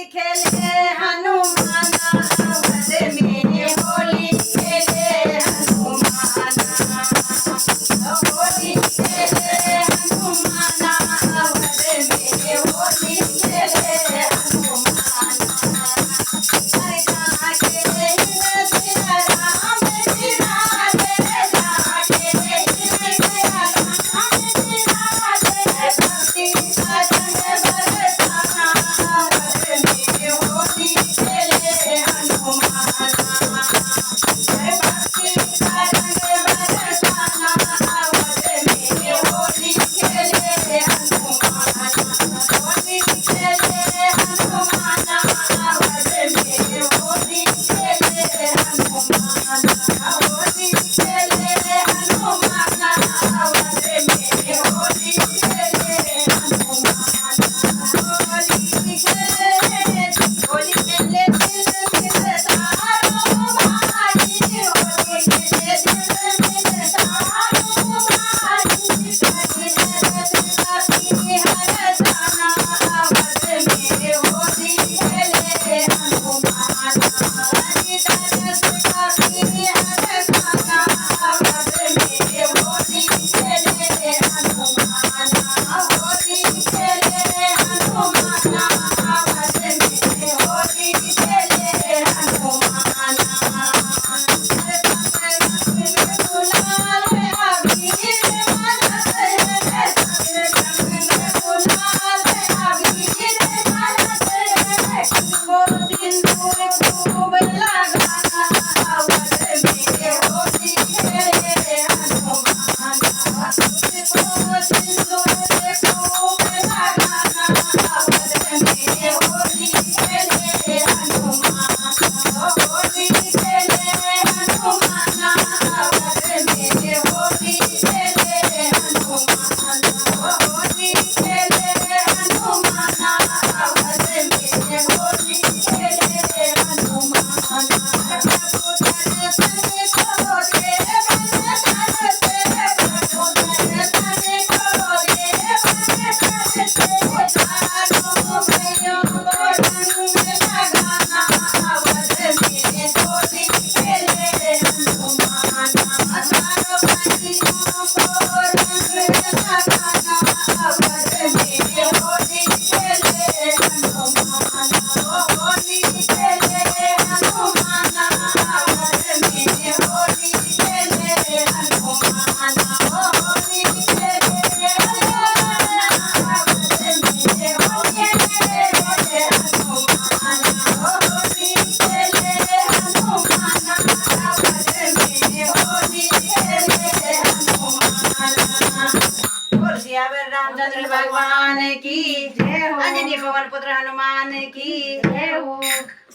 खेले हनुमाना वन में होली खेले हनुमाना होली खेले हनुमाना वन में होली खेले हनुमाना हरे जाके सिया राम बिराजे जाके सिया राम बिराजे भक्ति सजन बरसाना वन में होली खेले हनुमाना जय भक्ति सजन बरसाना वन में होली खेले हनुमाना होली खेले हनुमाना वन में होली खेले हनुमाना होली खेले हनुमाना वन में होली खेले हनुमाना होली खेले होली खेले दिल में तारो भाई होली खेले दिल में तारो भाई सखी हर जाना वन में होली खेले हनुमाना हरि दरस सखी हर जाना वन में होली खेले हनुमाना होली खेले हनुमाना वन में होली खेले हनुमाना हरे संग गुलाल अबीर मलत है हरे संग गुलाल अबीर मलत है को सिंदूर खूब लगाना वन में होली खेले हनुमाना को सिंदूर खूब लगाना वन में होली खेले हनुमाना होली खेले हनुमाना वन में होली खेले हनुमाना होली खेले हनुमाना वन में होली खेले हनुमाना पुत्र संग खोरे बन करते पुत्र संग खोरे बन करते चारों भैयों को रंग लगाना वन में होली खेले हनुमाना चारों भैयों को रंग लगाना वन में होली खेले हनुमाना होली खेले हनुमाना वन में होली खेले हनुमाना होली खेले हनुमाना वन में होली खेले हनुमाना होली खेले हनुमाना वन में होली खेले हनुमाना बोल सियावर रामचंद्र भगवान की जय हो। अंजनी पवन पुत्र हनुमान की जय हो।